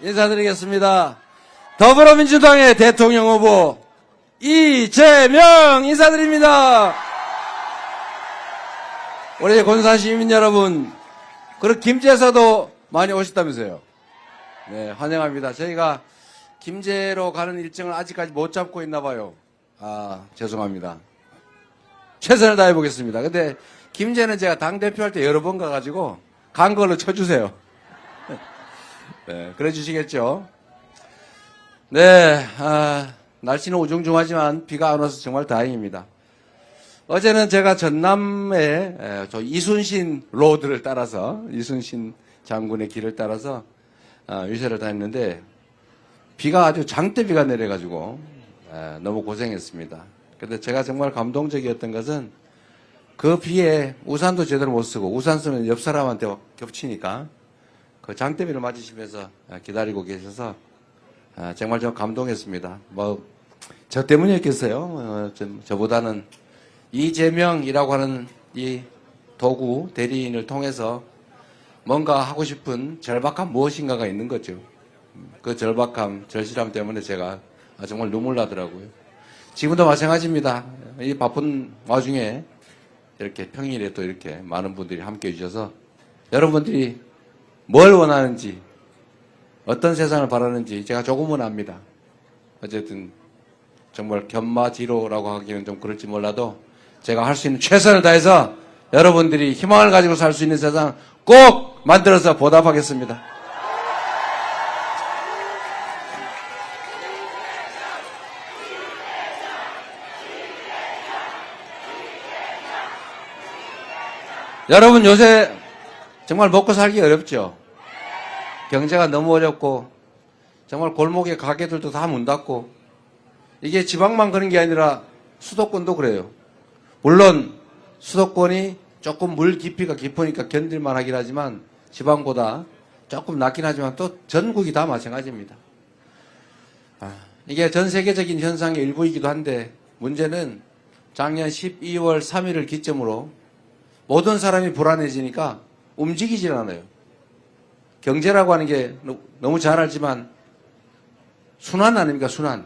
인사드리겠습니다. 더불어민주당의 대통령 후보 이재명 인사드립니다. 우리 군산 시민 여러분, 그리고 김제에서도 많이 오셨다면서요. 네, 환영합니다. 저희가 김제로 가는 일정을 아직까지 못 잡고 있나 봐요. 죄송합니다. 최선을 다해 보겠습니다. 근데 김제는 제가 당대표할 때 여러 번 가가지고 간 걸로 쳐주세요. 네, 그래 주시겠죠? 네, 날씨는 우중중하지만 비가 안 와서 정말 다행입니다. 어제는 제가 전남의 저 이순신 로드를 따라서, 이순신 장군의 길을 따라서 유세를 다녔는데 비가 아주 장대비가 내려가지고 너무 고생했습니다. 근데 제가 정말 감동적이었던 것은 그 비에 우산도 제대로 못 쓰고, 우산 쓰면 옆 사람한테 겹치니까 그 장대비를 맞으시면서 기다리고 계셔서 정말 좀 감동했습니다. 저 때문이었겠어요. 저보다는 이재명이라고 하는 이 도구 대리인을 통해서 뭔가 하고 싶은 절박함 무엇인가가 있는 거죠. 그 절박함, 절실함 때문에 제가 정말 눈물 나더라고요. 지금도 마찬가지입니다. 이 바쁜 와중에 이렇게 평일에 또 이렇게 많은 분들이 함께 해주셔서 여러분들이 뭘 원하는지, 어떤 세상을 바라는지 제가 조금은 압니다. 어쨌든 정말 견마지로라고 하기는 좀 그럴지 몰라도 제가 할 수 있는 최선을 다해서 여러분들이 희망을 가지고 살 수 있는 세상 꼭 만들어서 보답하겠습니다. 여러분, 요새 정말 먹고 살기 어렵죠? 경제가 너무 어렵고 정말 골목에 가게들도 다 문 닫고, 이게 지방만 그런 게 아니라 수도권도 그래요. 물론 수도권이 조금 물 깊이가 깊으니까 견딜만 하긴 하지만 지방보다 조금 낮긴 하지만 또 전국이 다 마찬가지입니다. 이게 전 세계적인 현상의 일부이기도 한데, 문제는 작년 12월 3일을 기점으로 모든 사람이 불안해지니까 움직이질 않아요. 경제라고 하는 게 너무 잘 알지만 순환 아닙니까? 순환.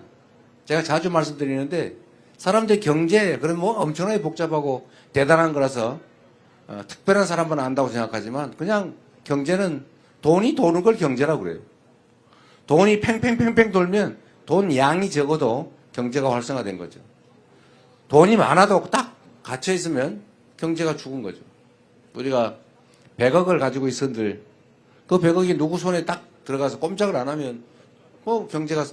제가 자주 말씀드리는데, 사람들이 경제, 그럼 뭐 엄청나게 복잡하고 대단한 거라서 특별한 사람만 안다고 생각하지만, 그냥 경제는 돈이 도는 걸 경제라고 그래요. 돈이 팽팽팽팽 돌면 돈 양이 적어도 경제가 활성화된 거죠. 돈이 많아도 딱 갇혀 있으면 경제가 죽은 거죠. 우리가 100억을 가지고 있었는데 그 100억이 누구 손에 딱 들어가서 꼼짝을 안 하면 경제가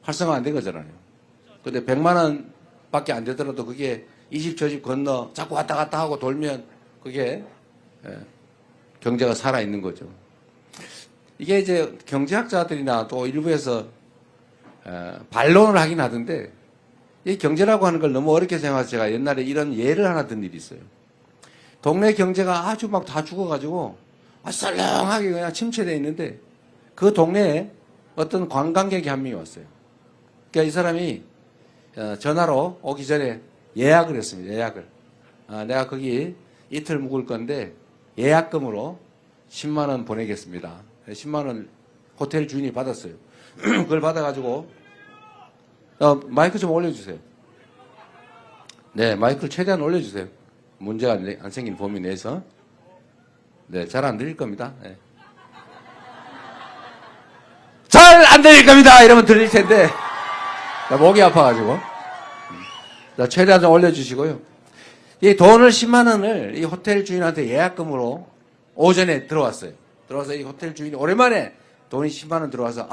활성화 안 된 거잖아요. 근데 100만 원 밖에 안 되더라도 그게 이 집 저 집 건너 자꾸 왔다 갔다 하고 돌면 그게 경제가 살아있는 거죠. 이게 이제 경제학자들이나 또 일부에서 반론을 하긴 하던데, 이 경제라고 하는 걸 너무 어렵게 생각해서 제가 옛날에 이런 예를 하나 든 일이 있어요. 동네 경제가 아주 막 다 죽어가지고 썰렁하게 그냥 침체되어 있는데, 그 동네에 어떤 관광객이 한 명이 왔어요. 그러니까 이 사람이 전화로 오기 전에 예약을 했습니다. 예약을. 내가 거기 이틀 묵을 건데 예약금으로 10만 원 보내겠습니다. 10만 원 호텔 주인이 받았어요. 그걸 받아가지고 마이크 좀 올려주세요. 네, 마이크를 최대한 올려주세요. 문제가 안 생긴 범위 내에서. 네, 잘 안 들릴 겁니다. 네. 잘 안 들릴 겁니다! 이러면 들릴 텐데, 목이 아파가지고. 자, 최대한 좀 올려주시고요. 이 돈을 10만 원을 이 호텔 주인한테 예약금으로 오전에 들어왔어요. 들어와서 이 호텔 주인이 오랜만에 돈이 10만 원 들어와서,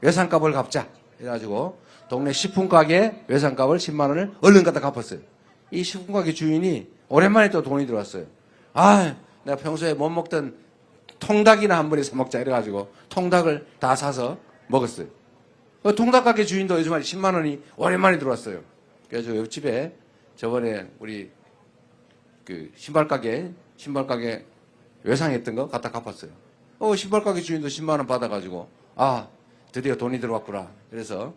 외상값을 갚자. 이래가지고 동네 식품 가게 외상값을 10만 원을 얼른 갖다 갚았어요. 이 식품 가게 주인이 오랜만에 또 돈이 들어왔어요. 내가 평소에 못 먹던 통닭이나 한 번에 사 먹자 이래가지고 통닭을 다 사서 먹었어요. 그 통닭 가게 주인도 요즘 10만 원이 오랜만에 들어왔어요. 그래서 옆집에 저번에 우리 그 신발 가게 외상했던 거 갖다 갚았어요. 신발 가게 주인도 10만 원 받아가지고 드디어 돈이 들어왔구나. 그래서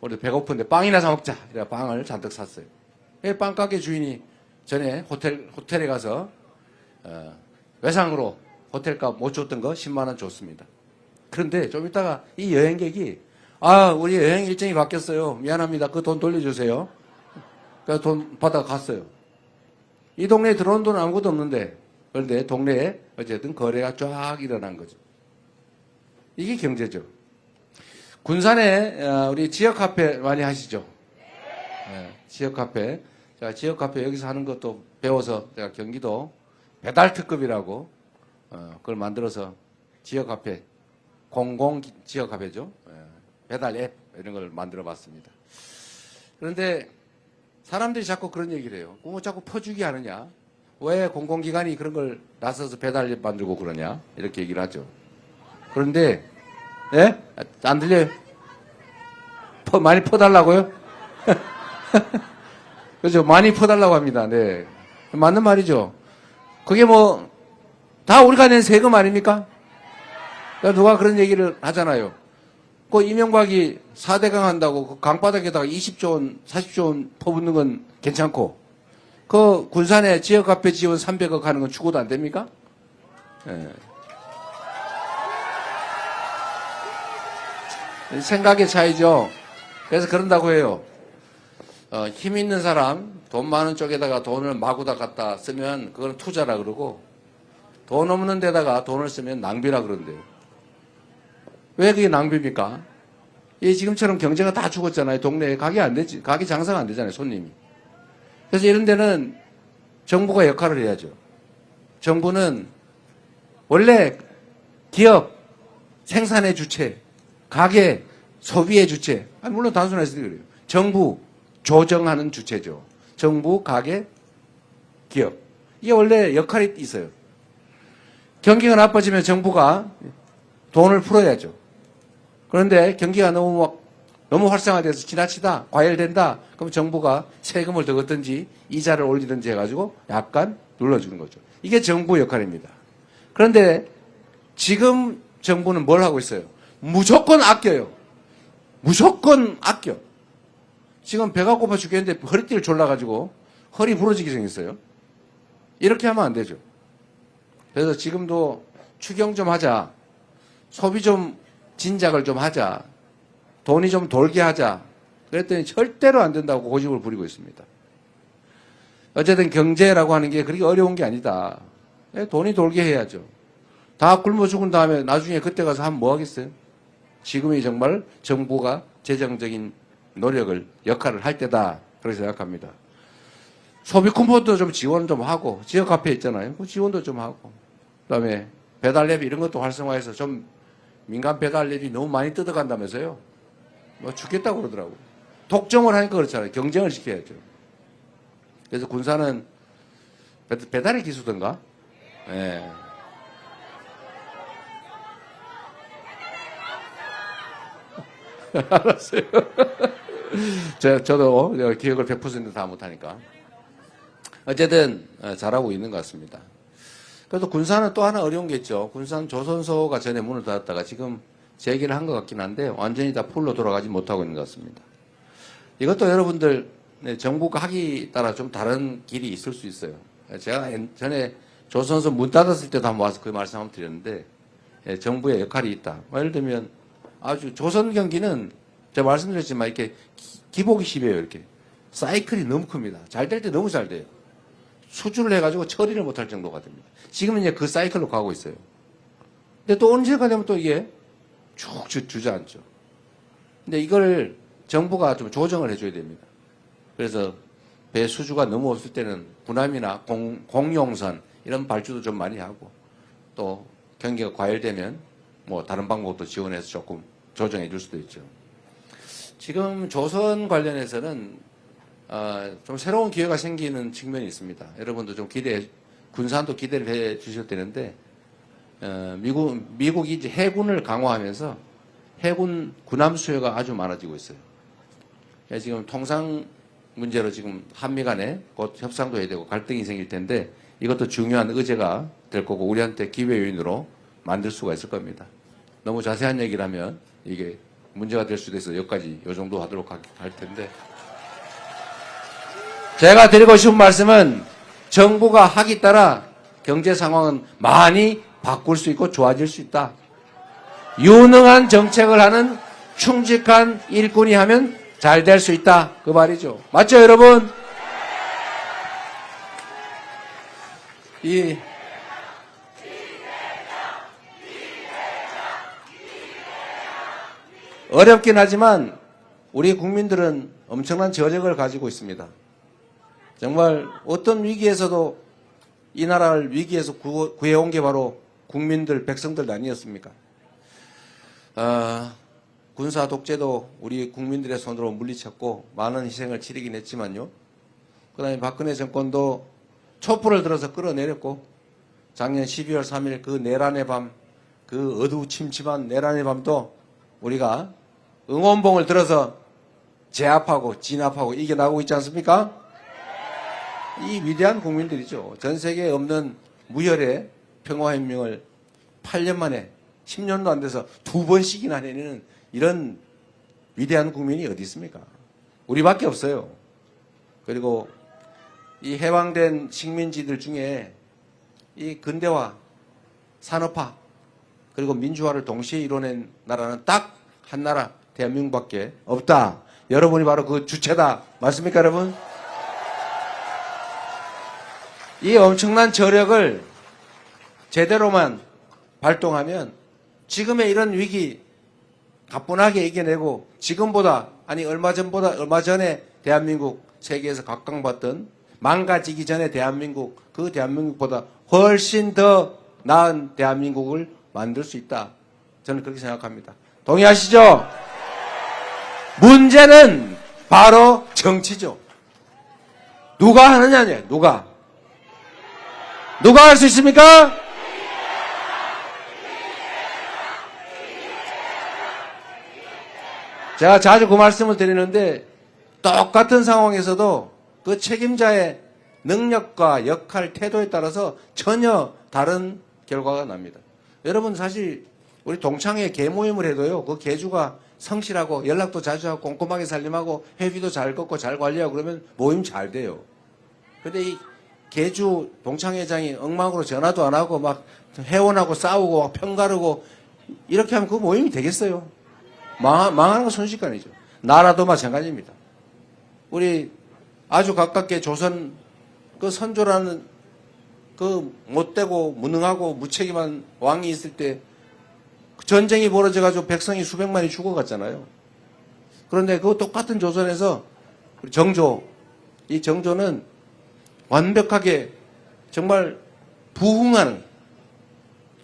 우리 배고픈데 빵이나 사 먹자. 그래 빵을 잔뜩 샀어요. 빵 가게 주인이 전에 호텔에 가서 외상으로 호텔값 못 줬던 거 10만 원 줬습니다. 그런데 좀 이따가 이 여행객이 아, 우리 여행 일정이 바뀌었어요. 미안합니다. 그 돈 돌려주세요. 그래서 돈 받아 갔어요. 이 동네에 들어온 돈은 아무것도 없는데, 그런데 동네에 어쨌든 거래가 쫙 일어난 거죠. 이게 경제죠. 군산에 우리 지역 카페 많이 하시죠? 네, 지역 카페. 자, 지역 카페 여기서 하는 것도 배워서 제가 경기도 배달 특급이라고 그걸 만들어서 지역 카페, 공공 지역 카페죠. 배달 앱 이런 걸 만들어 봤습니다. 그런데 사람들이 자꾸 그런 얘기를 해요. 뭐 자꾸 퍼주기 하느냐? 왜 공공기관이 그런 걸 나서서 배달 앱 만들고 그러냐? 이렇게 얘기를 하죠. 그런데 예? 안 들려요? 많이 퍼달라고요? 그렇죠. 많이 퍼달라고 합니다. 네. 맞는 말이죠. 그게 뭐 다 우리가 낸 세금 아닙니까? 누가 그런 얘기를 하잖아요. 그 이명박이 4대강 한다고 그 강바닥에다가 20조 원, 40조 원 퍼붓는 건 괜찮고 그 군산에 지역화폐 지원 300억 하는 건 죽어도 안 됩니까? 네. 생각의 차이죠. 그래서 그런다고 해요. 힘 있는 사람, 돈 많은 쪽에다가 돈을 마구다 갖다 쓰면 그건 투자라 그러고 돈 없는 데다가 돈을 쓰면 낭비라 그런대요. 왜 그게 낭비입니까? 지금처럼 경제가 다 죽었잖아요. 동네에 가게 안 되지. 가게 장사가 안 되잖아요. 손님이. 그래서 이런 데는 정부가 역할을 해야죠. 정부는 원래 기업, 생산의 주체, 가게, 소비의 주체. 물론 단순해서 그래요. 정부, 조정하는 주체죠. 정부, 가게, 기업. 이게 원래 역할이 있어요. 경기가 나빠지면 정부가 돈을 풀어야죠. 그런데 경기가 너무 활성화돼서 지나치다, 과열된다, 그럼 정부가 세금을 더 걷든지 이자를 올리든지 해가지고 약간 눌러주는 거죠. 이게 정부 역할입니다. 그런데 지금 정부는 뭘 하고 있어요? 무조건 아껴요. 무조건 아껴. 지금 배가 고파 죽겠는데 허리띠를 졸라가지고 허리 부러지게 생겼어요. 이렇게 하면 안 되죠. 그래서 지금도 추경 좀 하자. 소비 좀 진작을 좀 하자. 돈이 좀 돌게 하자. 그랬더니 절대로 안 된다고 고집을 부리고 있습니다. 어쨌든 경제라고 하는 게 그렇게 어려운 게 아니다. 돈이 돌게 해야죠. 다 굶어 죽은 다음에 나중에 그때 가서 하면 뭐 하겠어요? 지금이 정말 정부가 재정적인 노력을, 역할을 할 때다. 그렇게 생각합니다. 소비 쿠폰도 좀 지원 좀 하고, 지역 카페 있잖아요. 그 지원도 좀 하고, 그 다음에 배달 앱 이런 것도 활성화해서 좀 민간 배달 앱이 너무 많이 뜯어간다면서요. 뭐 죽겠다고 그러더라고. 독점을 하니까 그렇잖아요. 경쟁을 시켜야죠. 그래서 군산은 배달의 기수던가? 예. 네. 알았어요. 저도 기억을 100%다 못하니까. 어쨌든 잘하고 있는 것 같습니다. 그래도 군산은 또 하나 어려운 게 있죠. 군산 조선소가 전에 문을 닫았다가 지금 재개를 한 것 같긴 한데 완전히 다 풀로 돌아가지 못하고 있는 것 같습니다. 이것도 여러분들 정부가 하기 따라 좀 다른 길이 있을 수 있어요. 제가 전에 조선소 문 닫았을 때도 한번 와서 그 말씀 한번 드렸는데 정부의 역할이 있다. 예를 들면 아주 조선 경기는 제가 말씀드렸지만 이렇게 기복이 심해요. 이렇게 사이클이 너무 큽니다. 잘 될 때 너무 잘 돼요. 수주를 해가지고 처리를 못할 정도가 됩니다. 지금은 이제 그 사이클로 가고 있어요. 근데 또 언제가 되면 또 이게 쭉 주저앉죠. 근데 이걸 정부가 좀 조정을 해줘야 됩니다. 그래서 배 수주가 너무 없을 때는 군함이나 공용선 이런 발주도 좀 많이 하고 또 경기가 과열되면 뭐 다른 방법도 지원해서 조금 조정해 줄 수도 있죠. 지금 조선 관련해서는 좀 새로운 기회가 생기는 측면이 있습니다. 여러분도 좀 군산도 기대를 해 주실 때는데 미국이 이제 해군을 강화하면서 해군 군함 수요가 아주 많아지고 있어요. 지금 통상 문제로 지금 한미 간에 곧 협상도 해야 되고 갈등이 생길 텐데 이것도 중요한 의제가 될 거고 우리한테 기회 요인으로 만들 수가 있을 겁니다. 너무 자세한 얘기를 하면 이게 문제가 될 수도 있어서 여기까지 요 정도 하도록 할 텐데 제가 드리고 싶은 말씀은 정부가 하기 따라 경제 상황은 많이 바꿀 수 있고 좋아질 수 있다. 유능한 정책을 하는 충직한 일꾼이 하면 잘 될 수 있다. 그 말이죠. 맞죠, 여러분? 어렵긴 하지만 우리 국민들은 엄청난 저력을 가지고 있습니다. 정말 어떤 위기에서도 이 나라를 위기에서 구해온 게 바로 국민들, 백성들 아니었습니까? 군사 독재도 우리 국민들의 손으로 물리쳤고 많은 희생을 치르긴 했지만요. 그 다음에 박근혜 정권도 촛불을 들어서 끌어내렸고 작년 12월 3일 그 내란의 밤, 그 어두침침한 내란의 밤도 우리가 응원봉을 들어서 제압하고 진압하고 이겨나가고 있지 않습니까? 이 위대한 국민들이죠. 전 세계에 없는 무혈의 평화혁명을 8년 만에 10년도 안 돼서 2번씩이나 해내는 이런 위대한 국민이 어디 있습니까? 우리밖에 없어요. 그리고 이 해방된 식민지들 중에 이 근대화, 산업화, 그리고 민주화를 동시에 이뤄낸 나라는 딱 한 나라, 대한민국밖에 없다. 여러분이 바로 그 주체다. 맞습니까, 여러분? 이 엄청난 저력을 제대로만 발동하면 지금의 이런 위기 가뿐하게 이겨내고 지금보다 아니 얼마 전에 대한민국 세계에서 각광받던 망가지기 전에 대한민국 그 대한민국보다 훨씬 더 나은 대한민국을 만들 수 있다. 저는 그렇게 생각합니다. 동의하시죠? 문제는 바로 정치죠. 누가 하느냐냐, 누가 할 수 있습니까? 제가 자주 그 말씀을 드리는데 똑같은 상황에서도 그 책임자의 능력과 역할, 태도에 따라서 전혀 다른 결과가 납니다. 여러분 사실 우리 동창회 개모임을 해도요. 그 개주가 성실하고 연락도 자주 하고 꼼꼼하게 살림하고 회비도 잘 걷고 잘 관리하고 그러면 모임 잘 돼요. 근데 이 개주 동창회장이 엉망으로 전화도 안 하고 막 회원하고 싸우고 막 편가르고 이렇게 하면 그 모임이 되겠어요? 망하는 건 순식간이죠. 나라도 마찬가지입니다. 우리 아주 가깝게 조선 그 선조라는 그 못되고 무능하고 무책임한 왕이 있을 때 전쟁이 벌어져가지고 백성이 수백만이 죽어갔잖아요. 그런데 그 똑같은 조선에서 정조, 이 정조는 완벽하게 정말 부흥하는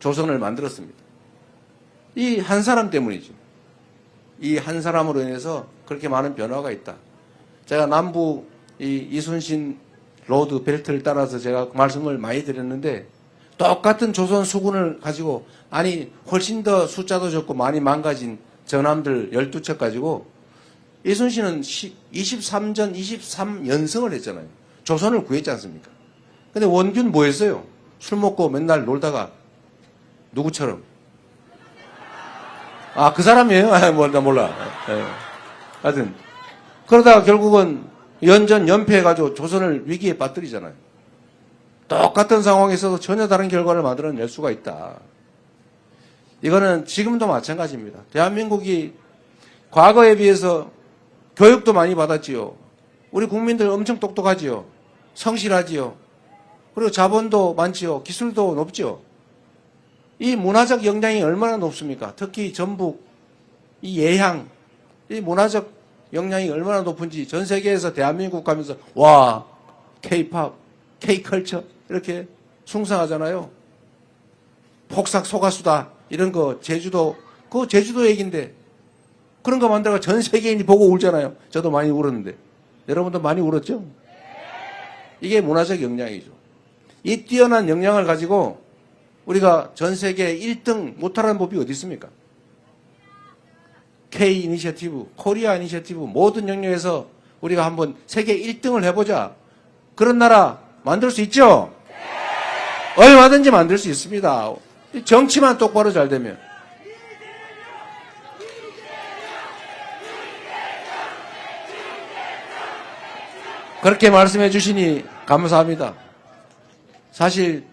조선을 만들었습니다. 이 한 사람 때문이죠. 이 한 사람으로 인해서 그렇게 많은 변화가 있다. 제가 남부 이 이순신 로드 벨트를 따라서 제가 말씀을 많이 드렸는데 똑같은 조선 수군을 가지고 아니 훨씬 더 숫자도 적고 많이 망가진 전함들 12척 가지고 이순신은 23연승을 했잖아요. 조선을 구했지 않습니까? 근데 원균 뭐 했어요? 술 먹고 맨날 놀다가 누구처럼? 아, 그 사람이에요? 아, 몰라. 네. 하여튼 그러다가 결국은 연패해가지고 조선을 위기에 빠뜨리잖아요. 똑같은 상황에서도 전혀 다른 결과를 만들어낼 수가 있다. 이거는 지금도 마찬가지입니다. 대한민국이 과거에 비해서 교육도 많이 받았지요. 우리 국민들 엄청 똑똑하지요. 성실하지요. 그리고 자본도 많지요. 기술도 높지요. 이 문화적 역량이 얼마나 높습니까? 특히 전북, 이 예향, 이 문화적 역량이 얼마나 높은지 전 세계에서 대한민국 가면서 와, K-팝, K-컬처 이렇게 숭상하잖아요. 폭삭 소가수다 이런 거 제주도 그거 제주도 얘기인데 그런 거 만들어가 전 세계인이 보고 울잖아요. 저도 많이 울었는데 여러분도 많이 울었죠? 이게 문화적 역량이죠. 이 뛰어난 역량을 가지고 우리가 전 세계 1등 못하라는 법이 어디 있습니까? K 이니셔티브, 코리아 이니셔티브 모든 영역에서 우리가 한번 세계 1등을 해보자. 그런 나라 만들 수 있죠? 얼마든지 만들 수 있습니다. 정치만 똑바로 잘 되면. 그렇게 말씀해 주시니 감사합니다. 사실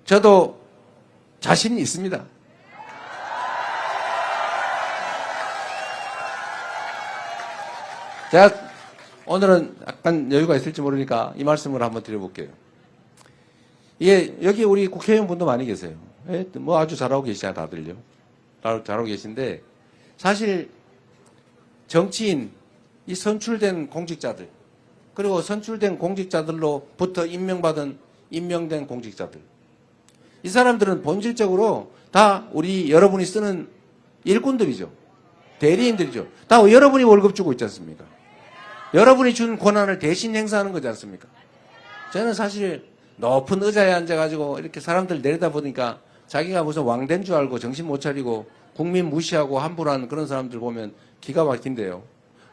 저도 자신이 있습니다. 제가 오늘은 약간 여유가 있을지 모르니까 이 말씀을 한번 드려볼게요. 예, 여기 우리 국회의원분도 많이 계세요. 예, 뭐 아주 잘하고 계시잖아요, 다들요. 잘하고 계신데, 사실 정치인, 이 선출된 공직자들, 그리고 선출된 공직자들로부터 임명된 공직자들, 이 사람들은 본질적으로 다 우리 여러분이 쓰는 일꾼들이죠. 대리인들이죠. 다 여러분이 월급 주고 있지 않습니까? 여러분이 준 권한을 대신 행사하는 거지 않습니까? 저는 사실 높은 의자에 앉아가지고 이렇게 사람들 내려다보니까 자기가 무슨 왕된 줄 알고 정신 못 차리고 국민 무시하고 함부로 하는 그런 사람들 보면 기가 막힌데요.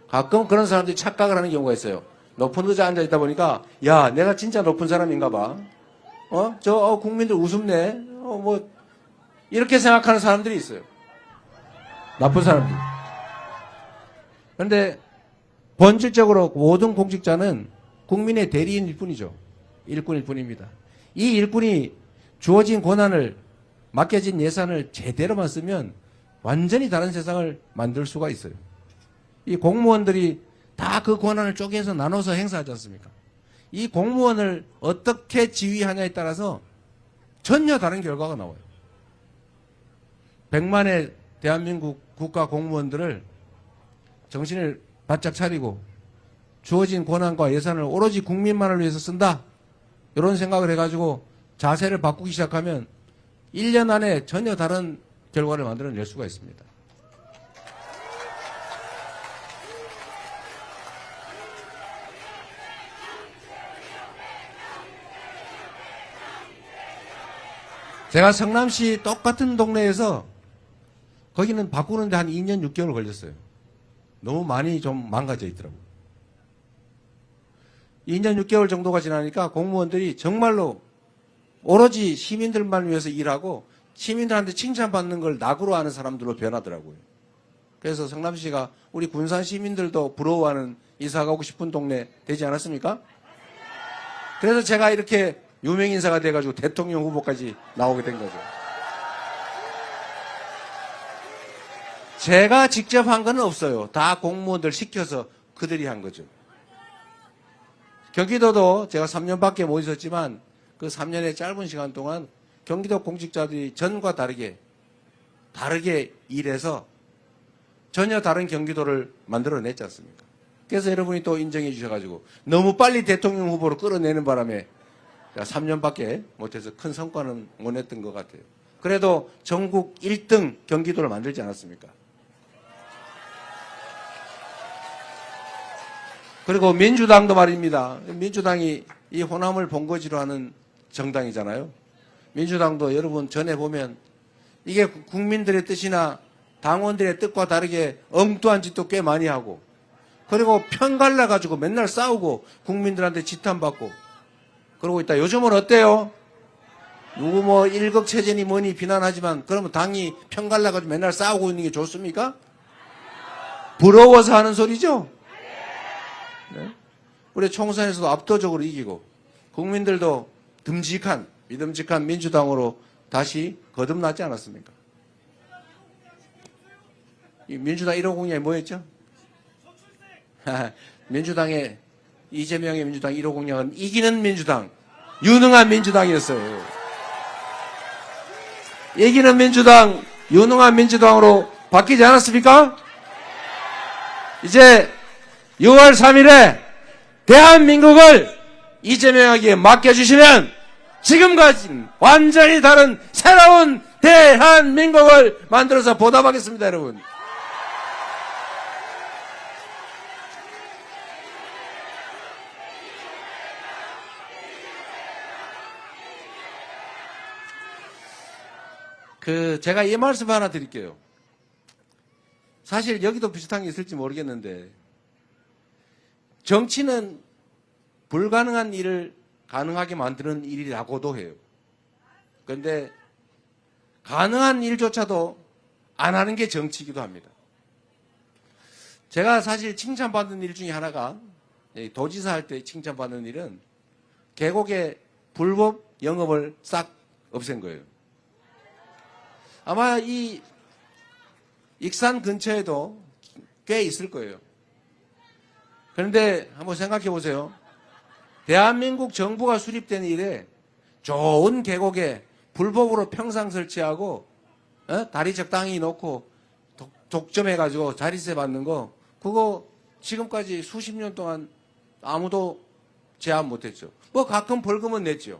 가끔 그런 사람들이 착각을 하는 경우가 있어요. 높은 의자에 앉아있다 보니까 야, 내가 진짜 높은 사람인가 봐. 국민들 우습네. 뭐 이렇게 생각하는 사람들이 있어요. 나쁜 사람들. 그런데 본질적으로 모든 공직자는 국민의 대리인일 뿐이죠. 일꾼일 뿐입니다. 이 일꾼이 주어진 권한을, 맡겨진 예산을 제대로만 쓰면 완전히 다른 세상을 만들 수가 있어요. 이 공무원들이 다 그 권한을 쪼개서 나눠서 행사하지 않습니까? 이 공무원을 어떻게 지휘하냐에 따라서 전혀 다른 결과가 나와요. 100만의 대한민국 국가 공무원들을 정신을 바짝 차리고 주어진 권한과 예산을 오로지 국민만을 위해서 쓴다. 이런 생각을 해가지고 자세를 바꾸기 시작하면 1년 안에 전혀 다른 결과를 만들어낼 수가 있습니다. 제가 성남시 똑같은 동네에서 거기는 바꾸는데 한 2년 6개월 걸렸어요. 너무 많이 좀 망가져 있더라고요. 2년 6개월 정도가 지나니까 공무원들이 정말로 오로지 시민들만 위해서 일하고 시민들한테 칭찬받는 걸 낙으로 하는 사람들로 변하더라고요. 그래서 성남시가 우리 군산 시민들도 부러워하는 이사 가고 싶은 동네 되지 않았습니까? 그래서 제가 이렇게 유명인사가 돼가지고 대통령 후보까지 나오게 된 거죠. 제가 직접 한 건 없어요. 다 공무원들 시켜서 그들이 한 거죠. 경기도도 제가 3년밖에 못 있었지만 그 3년의 짧은 시간 동안 경기도 공직자들이 전과 다르게 일해서 전혀 다른 경기도를 만들어냈지 않습니까? 그래서 여러분이 또 인정해 주셔가지고 너무 빨리 대통령 후보로 끌어내는 바람에 3년밖에 못해서 큰 성과는 못 냈던 것 같아요. 그래도 전국 1등 경기도를 만들지 않았습니까? 그리고 민주당도 말입니다. 민주당이 이 호남을 본거지로 하는 정당이잖아요. 민주당도 여러분 전에 보면 이게 국민들의 뜻이나 당원들의 뜻과 다르게 엉뚱한 짓도 꽤 많이 하고, 그리고 편 갈라가지고 맨날 싸우고 국민들한테 지탄받고 그러고 있다. 요즘은 어때요? 누구 뭐 일극체제니 뭐니 비난하지만 그러면 당이 편 갈라가지고 맨날 싸우고 있는 게 좋습니까? 부러워서 하는 소리죠? 네? 우리 총선에서도 압도적으로 이기고 국민들도 믿음직한 민주당으로 다시 거듭나지 않았습니까? 이 민주당 150이 뭐였죠? 민주당의 이재명의 민주당 150은 이기는 민주당, 유능한 민주당이었어요. 이기는 민주당, 유능한 민주당으로 바뀌지 않았습니까? 이제 6월 3일에 대한민국을 이재명에게 맡겨주시면 지금까지는 완전히 다른 새로운 대한민국을 만들어서 보답하겠습니다, 여러분. 제가 이 말씀 하나 드릴게요. 사실 여기도 비슷한 게 있을지 모르겠는데, 정치는 불가능한 일을 가능하게 만드는 일이라고도 해요. 그런데 가능한 일조차도 안 하는 게 정치이기도 합니다. 제가 사실 칭찬받는 일 중에 하나가, 도지사 할 때 칭찬받는 일은 계곡의 불법 영업을 싹 없앤 거예요. 아마 이 익산 근처에도 꽤 있을 거예요. 그런데 한번 생각해 보세요. 대한민국 정부가 수립된 이래 좋은 계곡에 불법으로 평상 설치하고 다리 적당히 놓고 독점해가지고 자리세 받는 거 그거 지금까지 수십 년 동안 아무도 제한 못했죠. 뭐 가끔 벌금은 냈죠.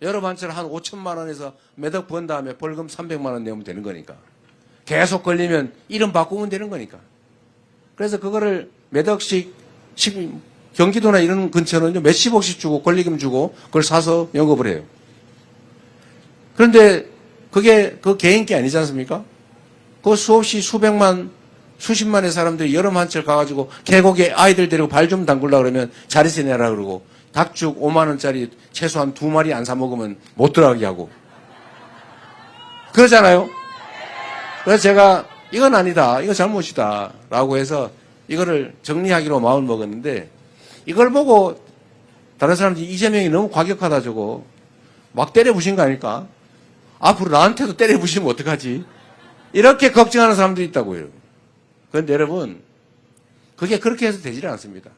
여러 반처럼 한 5천만 원에서 매덕 번 다음에 벌금 300만 원 내면 되는 거니까. 계속 걸리면 이름 바꾸면 되는 거니까. 그래서 그거를 매덕씩 경기도나 이런 근처는 몇십억씩 주고 권리금 주고 그걸 사서 영업을 해요. 그런데 그게 그 개인 게 아니지 않습니까? 그 수없이 수백만 수십만의 사람들이 여름 한철 가가지고 계곡에 아이들 데리고 발 좀 담글라 그러면 자리세 내라 그러고 닭죽 5만 원짜리 최소한 2마리 안 사 먹으면 못 들어가게 하고 그러잖아요. 그래서 제가 이건 아니다, 이거 잘못이다 라고 해서 이거를 정리하기로 마음을 먹었는데 이걸 보고 다른 사람들이 이재명이 너무 과격하다 저거 막 때려부신 거 아닐까? 앞으로 나한테도 때려부시면 어떡하지? 이렇게 걱정하는 사람들이 있다고요. 그런데 여러분 그게 그렇게 해서 되질 않습니다.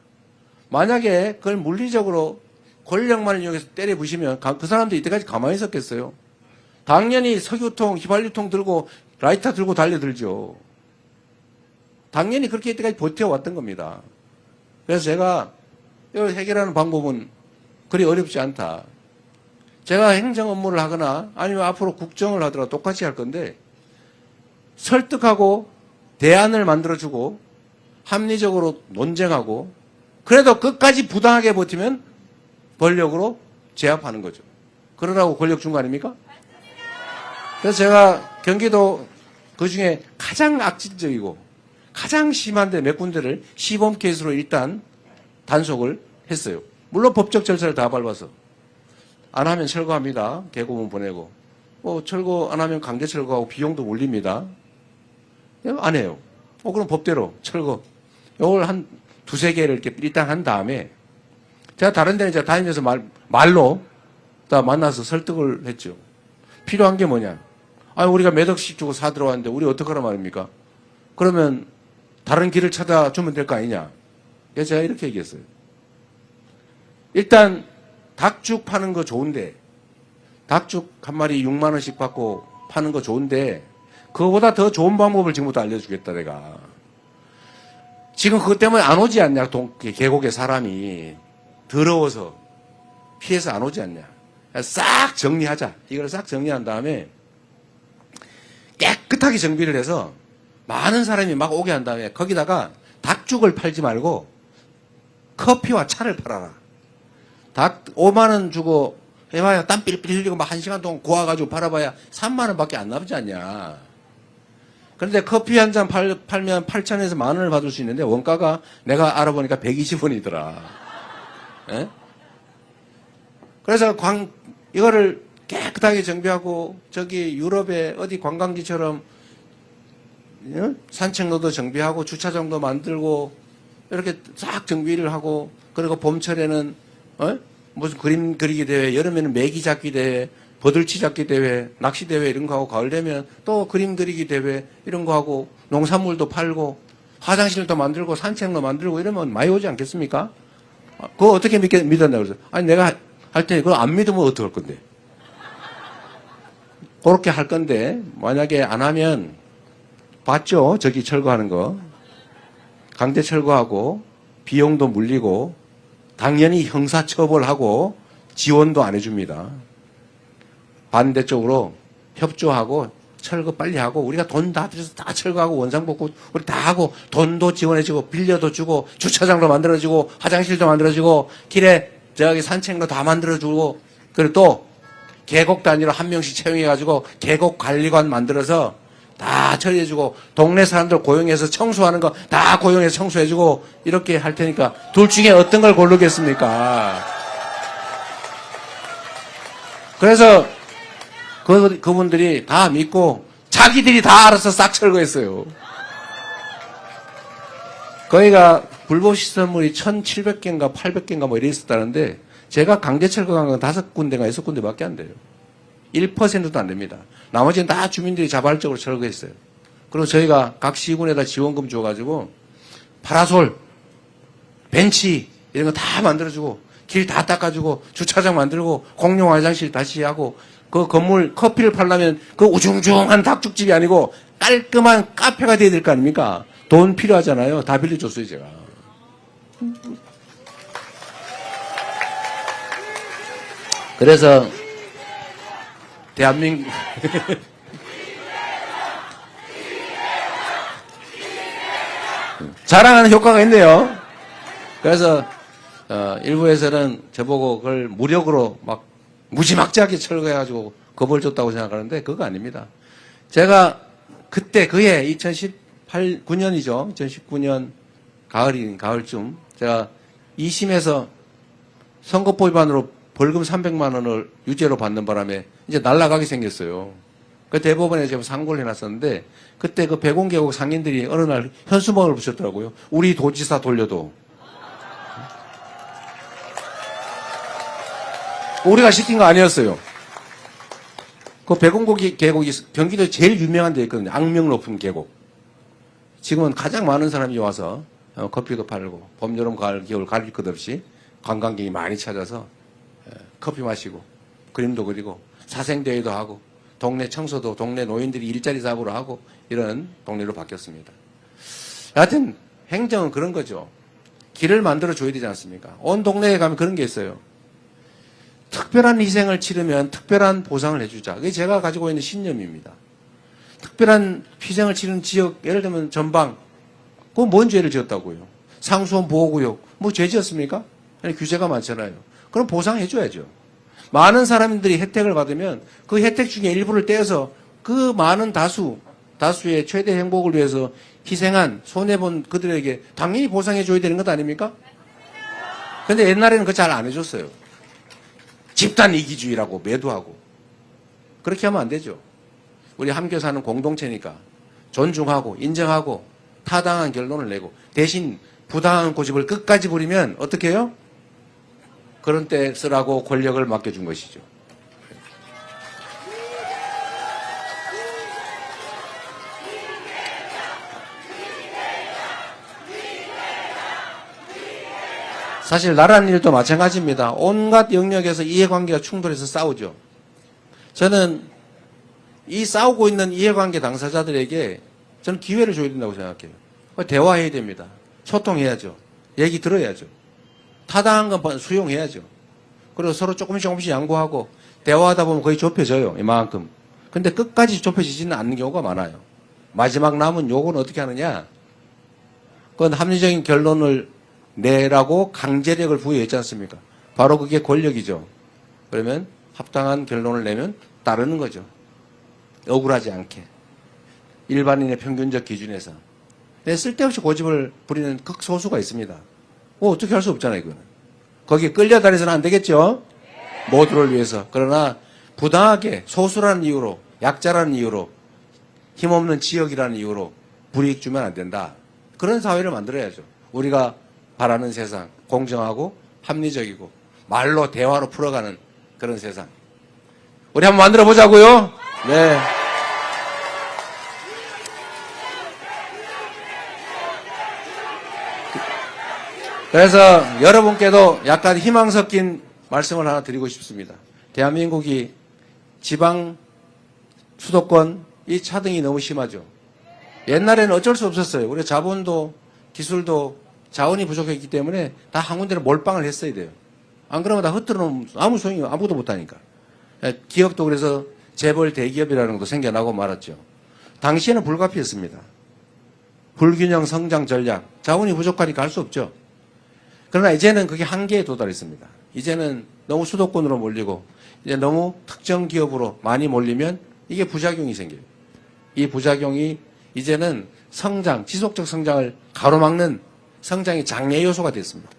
만약에 그걸 물리적으로 권력만을 이용해서 때려부시면 그 사람들이 이때까지 가만히 있었겠어요? 당연히 석유통, 휘발유통 들고 라이터 들고 달려들죠. 당연히 그렇게 이때까지 버텨왔던 겁니다. 그래서 제가 이걸 해결하는 방법은 그리 어렵지 않다. 제가 행정 업무를 하거나 아니면 앞으로 국정을 하더라도 똑같이 할 건데 설득하고 대안을 만들어주고 합리적으로 논쟁하고 그래도 끝까지 부당하게 버티면 권력으로 제압하는 거죠. 그러라고 권력 준 거 아닙니까? 그래서 제가 경기도 그중에 가장 악질적이고 가장 심한데 몇 군데를 시범 케이스로 일단 단속을 했어요. 물론 법적 절차를 다 밟아서. 안 하면 철거합니다. 계고문 보내고. 철거 안 하면 강제 철거하고 비용도 올립니다. 안 해요. 그럼 법대로 철거. 이걸 한 두세 개를 이렇게 일단 한 다음에 제가 다른 데는 이제 다니면서 말로 다 만나서 설득을 했죠. 필요한 게 뭐냐. 우리가 몇 억씩 주고 사 들어왔는데 우리 어떡하란 말입니까? 그러면 다른 길을 찾아주면 될 거 아니냐. 그래서 제가 이렇게 얘기했어요. 일단 닭죽 파는 거 좋은데 닭죽 한 마리 6만 원씩 받고 파는 거 좋은데 그거보다 더 좋은 방법을 지금부터 알려주겠다 내가. 지금 그것 때문에 안 오지 않냐. 계곡에 사람이 더러워서 피해서 안 오지 않냐. 싹 정리하자. 이걸 싹 정리한 다음에 깨끗하게 정비를 해서 많은 사람이 막 오게 한 다음에 거기다가 닭죽을 팔지 말고 커피와 차를 팔아라. 닭 5만 원 주고 해봐야 땀 삘삘 흘리고 막 1시간 동안 고아가지고 팔아봐야 3만 원밖에 안 남지 않냐. 그런데 커피 한 잔 팔면 8천에서 만 원을 받을 수 있는데 원가가 내가 알아보니까 120원이더라. 예? 그래서 이거를 깨끗하게 정비하고 저기 유럽의 어디 관광지처럼 산책로도 정비하고 주차장도 만들고 이렇게 싹 정비를 하고 그리고 봄철에는 무슨 그림 그리기 대회, 여름에는 메기 잡기 대회, 버들치 잡기 대회, 낚시 대회 이런 거 하고 가을 되면 또 그림 그리기 대회 이런 거 하고 농산물도 팔고 화장실도 만들고 산책로 만들고 이러면 많이 오지 않겠습니까? 그거 어떻게 믿었냐고 그래서 내가 할 테니 그거 안 믿으면 어떡할 건데? 그렇게 할 건데 만약에 안 하면 봤죠? 저기 철거하는 거. 강제 철거하고 비용도 물리고 당연히 형사처벌하고 지원도 안 해줍니다. 반대쪽으로 협조하고 철거 빨리 하고 우리가 돈 다 들여서 다 철거하고 원상복구 우리 다 하고 돈도 지원해주고 빌려도 주고 주차장도 만들어주고 화장실도 만들어주고 길에 저기 산책로 다 만들어주고 그리고 또 계곡 단위로 한 명씩 채용해가지고 계곡 관리관 만들어서 다 처리해주고 동네 사람들 고용해서 청소하는 거 다 고용해서 청소해주고 이렇게 할 테니까 둘 중에 어떤 걸 고르겠습니까? 그래서 그분들이 다 믿고 자기들이 다 알아서 싹 철거했어요. 거기가 불법 시설물이 1,700개인가 800개인가 뭐 이래 있었다는데 제가 강제 철거한 건 5군데가 6군데밖에 안 돼요. 1%도 안 됩니다. 나머지는 다 주민들이 자발적으로 철거했어요. 그리고 저희가 각 시군에다 지원금 줘가지고 파라솔 벤치 이런 거 다 만들어주고 길 다 닦아주고 주차장 만들고 공용 화장실 다시 하고 그 건물 커피를 팔려면 그 우중중한 닭죽집이 아니고 깔끔한 카페가 돼야 될 거 아닙니까? 돈 필요하잖아요. 다 빌려줬어요 제가. 그래서 대한민국 자랑하는 효과가 있네요. 그래서 일부에서는 저보고 그걸 무력으로 막 무지막지하게 철거해가지고 겁을 줬다고 생각하는데 그거 아닙니다. 제가 그때 그해 2018-9년이죠. 2019년 가을쯤 제가 2심에서 선거법 위반으로 벌금 300만 원을 유죄로 받는 바람에 이제 날아가게 생겼어요. 그 대법원에 제가 상고를 해놨었는데 그때 그 백운계곡 상인들이 어느 날 현수막을 붙였더라고요. 우리 도지사 돌려도. 우리가 시킨 거 아니었어요. 그 백운계곡이 경기도에 제일 유명한 데 있거든요. 악명 높은 계곡. 지금은 가장 많은 사람이 와서 커피도 팔고 봄, 여름, 가을, 겨울 가릴 것 없이 관광객이 많이 찾아서 커피 마시고 그림도 그리고 사생대회도 하고 동네 청소도 동네 노인들이 일자리 사고로 하고 이런 동네로 바뀌었습니다. 하여튼 행정은 그런 거죠. 길을 만들어 줘야 되지 않습니까? 온 동네에 가면 그런 게 있어요. 특별한 희생을 치르면 특별한 보상을 해주자. 그게 제가 가지고 있는 신념입니다. 특별한 희생을 치른 지역, 예를 들면 전방, 그건 뭔 죄를 지었다고요? 상수원 보호구역, 뭐 죄 지었습니까? 아니, 규제가 많잖아요. 그럼 보상해줘야죠. 많은 사람들이 혜택을 받으면 그 혜택 중에 일부를 떼어서 그 많은 다수의 최대 행복을 위해서 희생한, 손해본 그들에게 당연히 보상해줘야 되는 것 아닙니까? 근데 옛날에는 그거 잘 안 해줬어요. 집단 이기주의라고 매도하고. 그렇게 하면 안 되죠. 우리 함께 사는 공동체니까 존중하고 인정하고 타당한 결론을 내고 대신 부당한 고집을 끝까지 부리면 어떻게 해요? 그런 때 쓰라고 권력을 맡겨준 것이죠. 사실 나라는 일도 마찬가지입니다. 온갖 영역에서 이해관계가 충돌해서 싸우죠. 저는 이 싸우고 있는 이해관계 당사자들에게 저는 기회를 줘야 된다고 생각해요. 대화해야 됩니다. 소통해야죠. 얘기 들어야죠. 타당한 건 수용해야죠. 그리고 서로 조금씩 양보하고 대화하다 보면 거의 좁혀져요. 이만큼. 근데 끝까지 좁혀지지는 않는 경우가 많아요. 마지막 남은 요건 어떻게 하느냐? 그건 합리적인 결론을 내라고 강제력을 부여했지 않습니까? 바로 그게 권력이죠. 그러면 합당한 결론을 내면 따르는 거죠. 억울하지 않게. 일반인의 평균적 기준에서. 근데 쓸데없이 고집을 부리는 극소수가 있습니다. 어떻게 할 수 없잖아요, 이거는. 거기에 끌려다니서는 안 되겠죠? 모두를 위해서. 그러나 부당하게 소수라는 이유로, 약자라는 이유로, 힘없는 지역이라는 이유로 불이익 주면 안 된다. 그런 사회를 만들어야죠. 우리가 바라는 세상, 공정하고 합리적이고 말로 대화로 풀어가는 그런 세상. 우리 한번 만들어 보자고요. 네. 그래서 여러분께도 약간 희망 섞인 말씀을 하나 드리고 싶습니다. 대한민국이 지방 수도권 이 차등이 너무 심하죠. 옛날에는 어쩔 수 없었어요. 우리 자본도 기술도 자원이 부족했기 때문에 다 한 군데로 몰빵을 했어야 돼요. 안 그러면 다 흩어져 놓으면 아무 소용이 아무것도 못하니까. 기업도 그래서 재벌 대기업이라는 것도 생겨나고 말았죠. 당시에는 불가피했습니다. 불균형 성장 전략, 자원이 부족하니까 할 수 없죠. 그러나 이제는 그게 한계에 도달했습니다. 이제는 너무 수도권으로 몰리고 이제 너무 특정 기업으로 많이 몰리면 이게 부작용이 생겨요. 이 부작용이 이제는 성장, 지속적 성장을 가로막는 성장의 장애 요소가 됐습니다.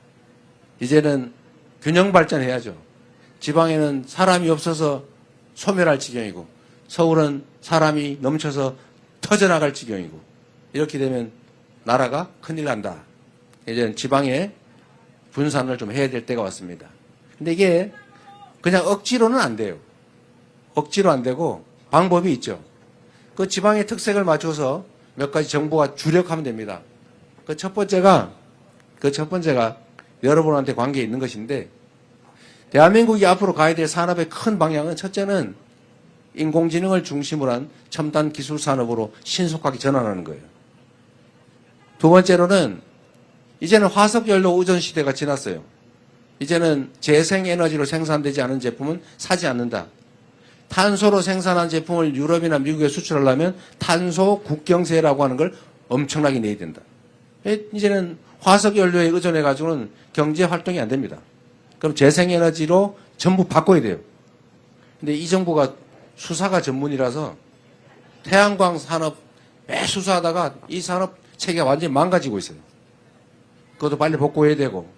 이제는 균형 발전해야죠. 지방에는 사람이 없어서 소멸할 지경이고 서울은 사람이 넘쳐서 터져나갈 지경이고 이렇게 되면 나라가 큰일 난다. 이제는 지방에 분산을 좀 해야 될 때가 왔습니다. 근데 이게 그냥 억지로는 안 돼요. 억지로 안 되고 방법이 있죠. 그 지방의 특색을 맞춰서 몇 가지 정부가 주력하면 됩니다. 그 첫 번째가 여러분한테 관계 있는 것인데 대한민국이 앞으로 가야 될 산업의 큰 방향은 첫째는 인공지능을 중심으로 한 첨단 기술 산업으로 신속하게 전환하는 거예요. 두 번째로는 이제는 화석연료 의존 시대가 지났어요. 이제는 재생에너지로 생산되지 않은 제품은 사지 않는다. 탄소로 생산한 제품을 유럽이나 미국에 수출하려면 탄소 국경세라고 하는 걸 엄청나게 내야 된다. 이제는 화석연료에 의존해가지고는 경제 활동이 안 됩니다. 그럼 재생에너지로 전부 바꿔야 돼요. 근데 이 정부가 수사가 전문이라서 태양광 산업 매 수사하다가 이 산업 체계가 완전히 망가지고 있어요. 그것도 빨리 복구해야 되고.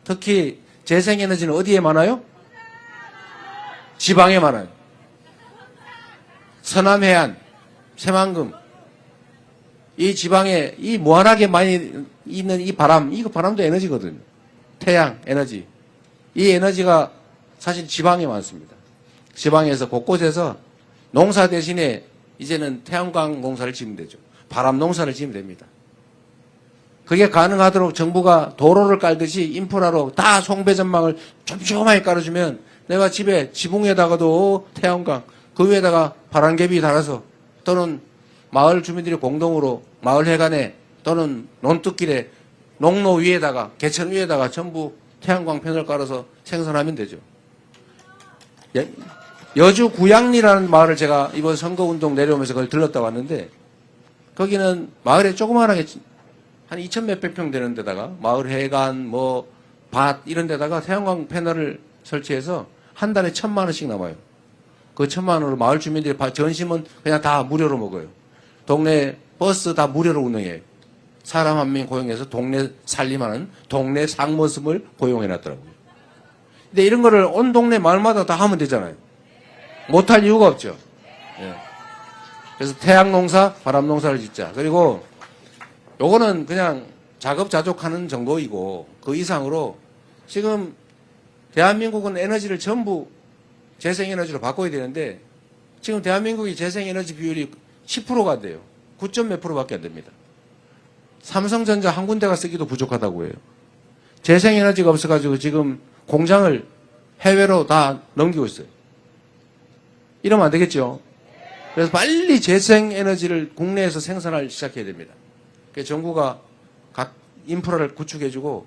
특히 재생에너지는 어디에 많아요? 지방에 많아요. 서남해안, 새만금. 이 지방에 이 무한하게 많이 있는 이 바람, 이거 바람도 에너지거든요. 태양, 에너지. 이 에너지가 사실 지방에 많습니다. 지방에서 곳곳에서 농사 대신에 이제는 태양광 농사를 지으면 되죠. 바람 농사를 지으면 됩니다. 그게 가능하도록 정부가 도로를 깔듯이 인프라로 다 송배전망을 촘촘하게 깔아주면 내가 집에 지붕 위에다가도 태양광, 그 위에다가 바람개비 달아서 또는 마을 주민들이 공동으로 마을 해관에 또는 논뚝길에 농로 위에다가 개천 위에다가 전부 태양광 패널 깔아서 생산하면 되죠. 여주 구양리라는 마을을 제가 이번 선거운동 내려오면서 그걸 들렀다 왔는데 거기는 마을에 조그마하게 한 2천 몇백 평 되는 데다가 마을 해관 밭 이런 데다가 태양광 패널을 설치해서 한 달에 1,000만 원씩 남아요. 그 1,000만 원으로 마을 주민들이 점심은 그냥 다 무료로 먹어요. 동네 버스 다 무료로 운행해요. 사람 한 명 고용해서 동네 살림하는 동네 상머슴을 고용해놨더라고요. 근데 이런 거를 온 동네 마을마다 다 하면 되잖아요. 못할 이유가 없죠. 예. 그래서 태양농사, 바람농사를 짓자. 그리고 요거는 그냥 자급자족하는 정도이고 그 이상으로 지금 대한민국은 에너지를 전부 재생에너지로 바꿔야 되는데 지금 대한민국이 재생에너지 비율이 10%가 안 돼요. 9점 몇 프로밖에 안 됩니다. 삼성전자 한 군데가 쓰기도 부족하다고 해요. 재생에너지가 없어가지고 지금 공장을 해외로 다 넘기고 있어요. 이러면 안 되겠죠. 그래서 빨리 재생에너지를 국내에서 생산을 시작해야 됩니다. 그래서 정부가 각 인프라를 구축해주고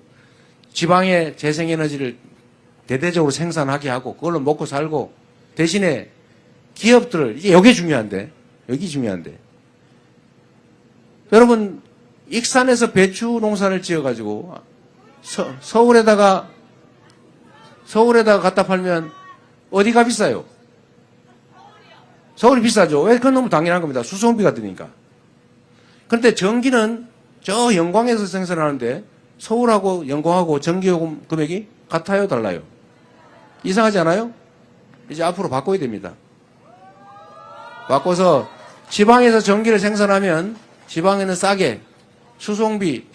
지방에 재생에너지를 대대적으로 생산하게 하고 그걸로 먹고 살고 대신에 기업들을 이게 여기 중요한데 여러분 익산에서 배추 농사를 지어가지고 서울에다가 갖다 팔면 어디가 비싸요? 서울이 비싸죠. 왜? 그건 너무 당연한 겁니다. 수송비가 드니까. 그런데 전기는 저 영광에서 생산하는데 서울하고 영광하고 전기요금 금액이 같아요? 달라요? 이상하지 않아요? 이제 앞으로 바꿔야 됩니다. 바꿔서 지방에서 전기를 생산하면 지방에는 싸게 수송비,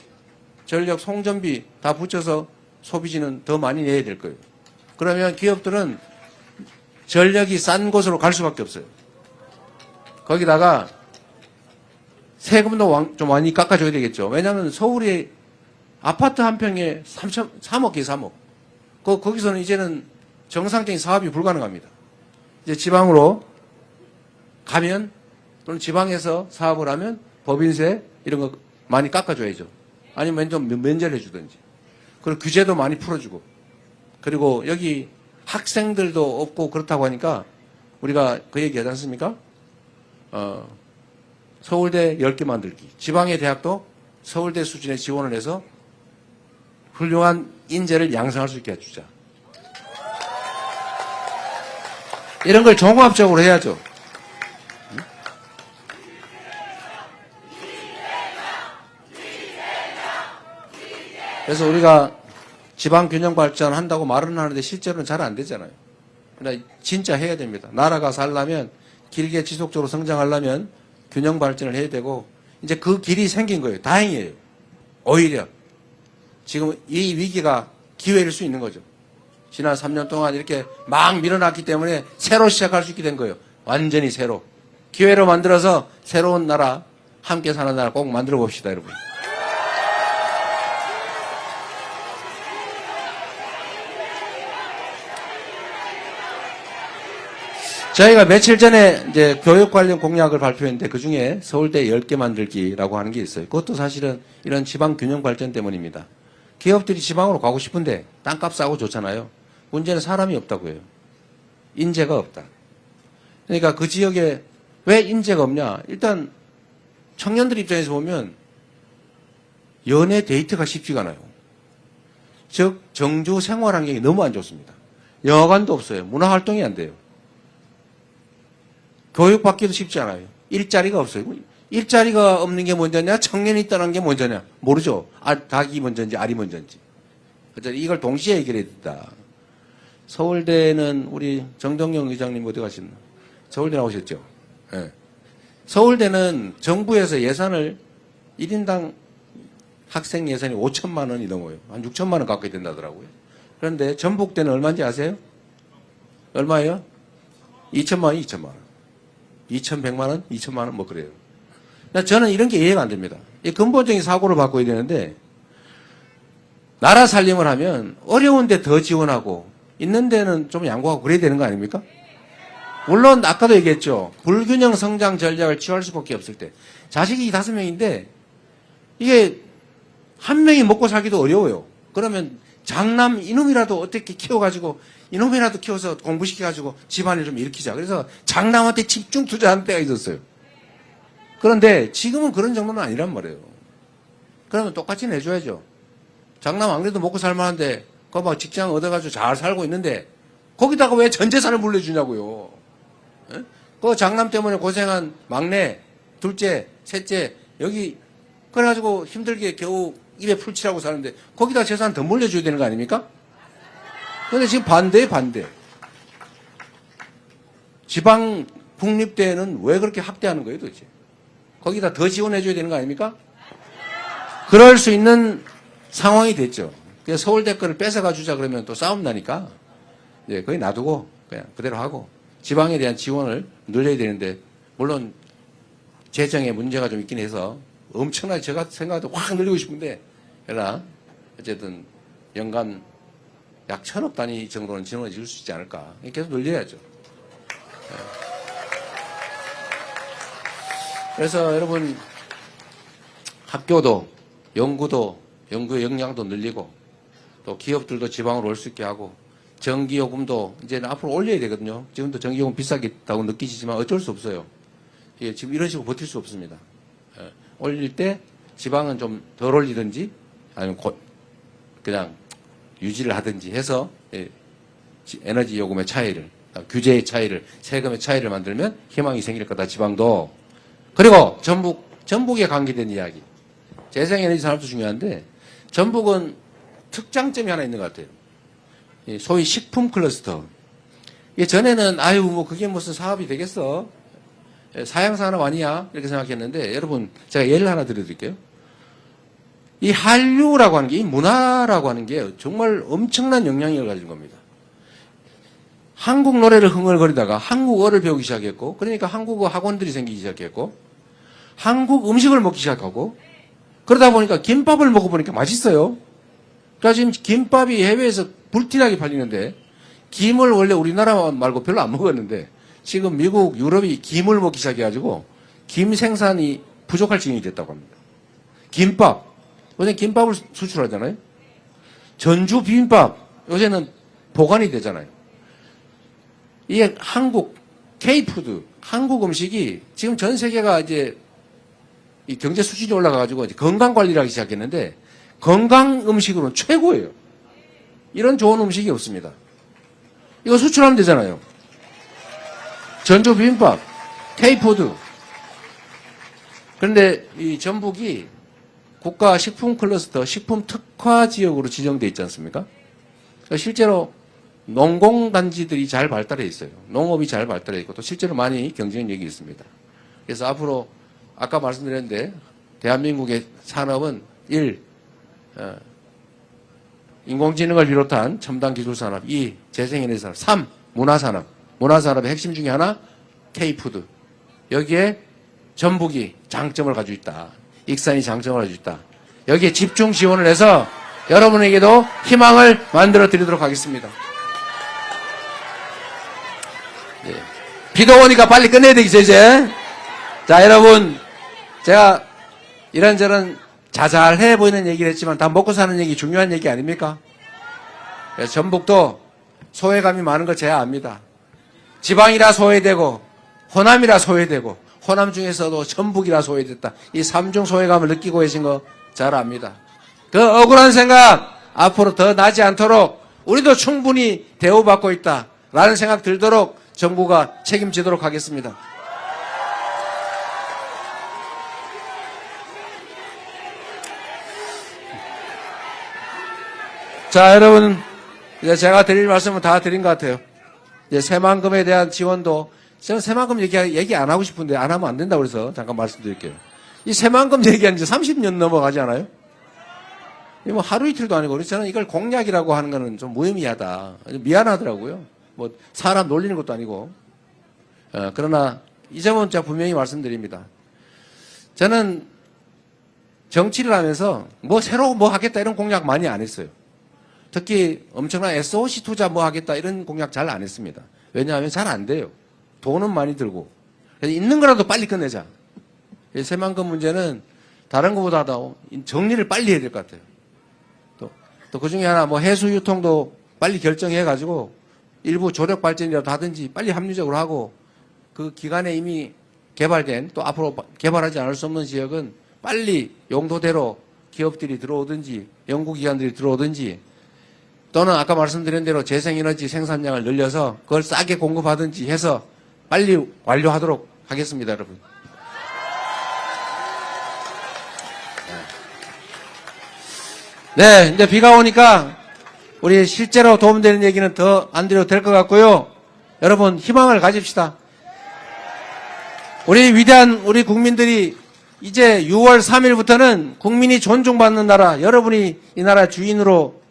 전력 송전비 다 붙여서 소비지는 더 많이 내야 될 거예요. 그러면 기업들은 전력이 싼 곳으로 갈 수밖에 없어요. 거기다가 세금도 좀 많이 깎아줘야 되겠죠. 왜냐하면 서울이 아파트 한 평에 3억이에요, 3억. 거기서는 이제는 정상적인 사업이 불가능합니다. 이제 지방으로 가면 또는 지방에서 사업을 하면 법인세 이런 거 많이 깎아줘야죠. 아니면 좀 면제를 해주든지. 그리고 규제도 많이 풀어주고. 그리고 여기 학생들도 없고 그렇다고 하니까 우리가 그 얘기 하지 않습니까? 서울대 10개 만들기. 지방의 대학도 서울대 수준의 지원을 해서 훌륭한 인재를 양성할 수 있게 해주자. 이런 걸 종합적으로 해야죠. 그래서 우리가 지방 균형 발전 한다고 말은 하는데 실제로는 잘 안 되잖아요. 그러니까 진짜 해야 됩니다. 나라가 살려면 길게 지속적으로 성장하려면 균형 발전을 해야 되고 이제 그 길이 생긴 거예요. 다행이에요. 오히려 지금 이 위기가 기회일 수 있는 거죠. 지난 3년 동안 이렇게 막 밀어놨기 때문에 새로 시작할 수 있게 된 거예요. 완전히 새로. 기회로 만들어서 새로운 나라, 함께 사는 나라 꼭 만들어 봅시다, 여러분. 저희가 며칠 전에 이제 교육 관련 공약을 발표했는데 그 중에 서울대 10개 만들기라고 하는 게 있어요. 그것도 사실은 이런 지방 균형 발전 때문입니다. 기업들이 지방으로 가고 싶은데 땅값 싸고 좋잖아요. 문제는 사람이 없다고 해요. 인재가 없다. 그러니까 그 지역에 왜 인재가 없냐? 일단 청년들 입장에서 보면 연애 데이트가 쉽지가 않아요. 즉 정주 생활 환경이 너무 안 좋습니다. 영화관도 없어요. 문화활동이 안 돼요. 교육받기도 쉽지 않아요. 일자리가 없어요. 일자리가 없는 게 먼저냐, 청년이 떠난 게 먼저냐 모르죠. 닭이 먼저인지 알이 먼저인지. 어쨌든 이걸 동시에 해결해야 된다. 서울대는 우리 정동영 의장님 어디 가셨나? 서울대 나오셨죠? 네. 서울대는 정부에서 예산을 1인당 학생 예산이 5천만 원이 넘어요. 한 6천만 원 가까이 된다더라고요. 그런데 전북대는 얼마인지 아세요? 얼마예요? 2천만 원, 2천만 원. 2,100만 원, 2천만 원 뭐 그래요. 저는 이런 게 이해가 안 됩니다. 이 근본적인 사고를 바꿔야 되는데 나라 살림을 하면 어려운데 더 지원하고 있는 데는 좀 양보하고 그래야 되는 거 아닙니까? 물론 아까도 얘기했죠. 불균형 성장 전략을 취할 수밖에 없을 때 자식이 5명인데 이게 한 명이 먹고 살기도 어려워요. 그러면 장남 이놈이라도 어떻게 키워가지고 이놈이라도 키워서 공부시켜가지고 집안을 좀 일으키자. 그래서 장남한테 집중 투자하는 때가 있었어요. 그런데 지금은 그런 정도는 아니란 말이에요. 그러면 똑같이 내줘야죠. 장남 안 그래도 먹고 살만한데 그거 막 직장 얻어가지고 잘 살고 있는데 거기다가 왜 전 재산을 물려주냐고요. 에? 그 장남 때문에 고생한 막내, 둘째, 셋째 여기 그래가지고 힘들게 겨우 입에 풀칠하고 사는데 거기다 재산 더 물려줘야 되는 거 아닙니까? 그런데 지금 반대에 반대. 지방 국립대는 왜 그렇게 학대하는 거예요 도대체? 거기다 더 지원해줘야 되는 거 아닙니까? 그럴 수 있는 상황이 됐죠. 그래서 서울대 거를 뺏어가 주자 그러면 또 싸움 나니까 예, 거기 놔두고 그냥 그대로 하고 지방에 대한 지원을 늘려야 되는데 물론 재정에 문제가 좀 있긴 해서 엄청나게 제가 생각해도 확 늘리고 싶은데 그러나 어쨌든 연간 약 1,000억 단위 정도는 지원을 줄 수 있지 않을까. 계속 늘려야죠. 예. 그래서 여러분 학교도 연구도 연구 역량도 늘리고 또 기업들도 지방으로 올 수 있게 하고 전기요금도 이제는 앞으로 올려야 되거든요. 지금도 전기요금 비싸겠다고 느끼시지만 어쩔 수 없어요. 예, 지금 이런 식으로 버틸 수 없습니다. 예, 올릴 때 지방은 좀 덜 올리든지 아니면 그냥 유지를 하든지 해서 예, 에너지 요금의 차이를 규제의 차이를 세금의 차이를 만들면 희망이 생길 거다 지방도. 그리고 전북에 관계된 이야기. 재생에너지 산업도 중요한데 전북은 특장점이 하나 있는 것 같아요. 소위 식품 클러스터. 전에는 아유 뭐 그게 무슨 사업이 되겠어? 사양 산업 아니야? 이렇게 생각했는데 여러분 제가 예를 하나 드려드릴게요. 이 한류라고 하는 게, 이 문화라고 하는 게 정말 엄청난 영향력을 가진 겁니다. 한국 노래를 흥얼거리다가 한국어를 배우기 시작했고, 그러니까 한국어 학원들이 생기기 시작했고, 한국 음식을 먹기 시작하고, 그러다 보니까 김밥을 먹어보니까 맛있어요. 그러니까 지금 김밥이 해외에서 불티나게 팔리는데, 김을 원래 우리나라 말고 별로 안 먹었는데, 지금 미국, 유럽이 김을 먹기 시작해가지고, 김 생산이 부족할 지경이 됐다고 합니다. 김밥. 요새 김밥을 수출하잖아요. 전주 비빔밥. 요새는 보관이 되잖아요. 이게 한국, K푸드, 한국 음식이 지금 전 세계가 이제 이 경제 수준이 올라가가지고 이제 건강 관리를 하기 시작했는데 건강 음식으로는 최고예요. 이런 좋은 음식이 없습니다. 이거 수출하면 되잖아요. 전주 비빔밥, K푸드. 그런데 이 전북이 국가 식품 클러스터, 식품 특화 지역으로 지정되어 있지 않습니까? 그러니까 실제로 농공단지들이 잘 발달해 있어요. 농업이 잘 발달해 있고 또 실제로 많이 경쟁력이 있습니다. 그래서 앞으로 아까 말씀드렸는데 대한민국의 산업은 1. 인공지능을 비롯한 첨단 기술산업, 2. 재생에너지 산업, 3. 문화산업. 문화산업의 핵심 중에 하나 K푸드. 여기에 전북이 장점을 가지고 있다. 익산이 장점을 가지고 있다. 여기에 집중 지원을 해서 여러분에게도 희망을 만들어 드리도록 하겠습니다. 네. 비도 오니까 빨리 끝내야 되겠죠, 이제. 자, 여러분, 제가 이런저런 자잘해 보이는 얘기를 했지만 다 먹고 사는 얘기 중요한 얘기 아닙니까? 전북도 소외감이 많은 거 제가 압니다. 지방이라 소외되고 호남이라 소외되고 호남 중에서도 전북이라 소외됐다. 이 삼중 소외감을 느끼고 계신 거 잘 압니다. 그 억울한 생각 앞으로 더 나지 않도록 우리도 충분히 대우받고 있다라는 생각 들도록 정부가 책임지도록 하겠습니다. 자, 여러분, 이제 제가 드릴 말씀은 다 드린 것 같아요. 이제 새만금에 대한 지원도, 저는 새만금 얘기 안 하고 싶은데 안 하면 안 된다고 그래서 잠깐 말씀드릴게요. 이 새만금 얘기한 지 30년 넘어가지 않아요? 뭐 하루 이틀도 아니고, 그래서 저는 이걸 공약이라고 하는 거는 좀 무의미하다. 미안하더라고요. 뭐 사람 놀리는 것도 아니고. 그러나 이 점은 제가 분명히 말씀드립니다. 저는 정치를 하면서 뭐 새로 뭐 하겠다 이런 공약 많이 안 했어요. 특히 엄청난 SOC 투자 뭐 하겠다 이런 공약 잘 안 했습니다. 왜냐하면 잘 안 돼요. 돈은 많이 들고. 그래서 있는 거라도 빨리 끝내자. 새만금 문제는 다른 것보다도 정리를 빨리 해야 될 것 같아요. 또 그 중에 하나 뭐 해수 유통도 빨리 결정해가지고 일부 조력 발전이라도 하든지 빨리 합리적으로 하고 그 기간에 이미 개발된 또 앞으로 개발하지 않을 수 없는 지역은 빨리 용도대로 기업들이 들어오든지 연구기관들이 들어오든지 또는 아까 말씀드린 대로 재생에너지 생산량을 늘려서 그걸 싸게 공급하든지 해서 빨리 완료하도록 하겠습니다, 여러분. 네, 이제 비가 오니까 우리 실제로 도움되는 얘기는 더 안 드려도 될 것 같고요. 여러분, 희망을 가집시다. 우리 위대한 우리 국민들이 이제 6월 3일부터는 국민이 존중받는 나라, 여러분이 이 나라 주인으로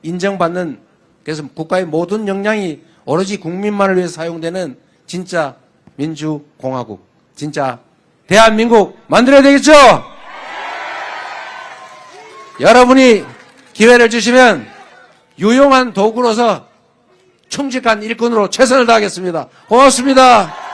인정받는, 그래서 국가의 모든 역량이 오로지 국민만을 위해 사용되는 진짜 민주공화국, 진짜 대한민국 만들어야 되겠죠? 여러분이 기회를 주시면 유용한 도구로서 충직한 일꾼으로 최선을 다하겠습니다. 고맙습니다.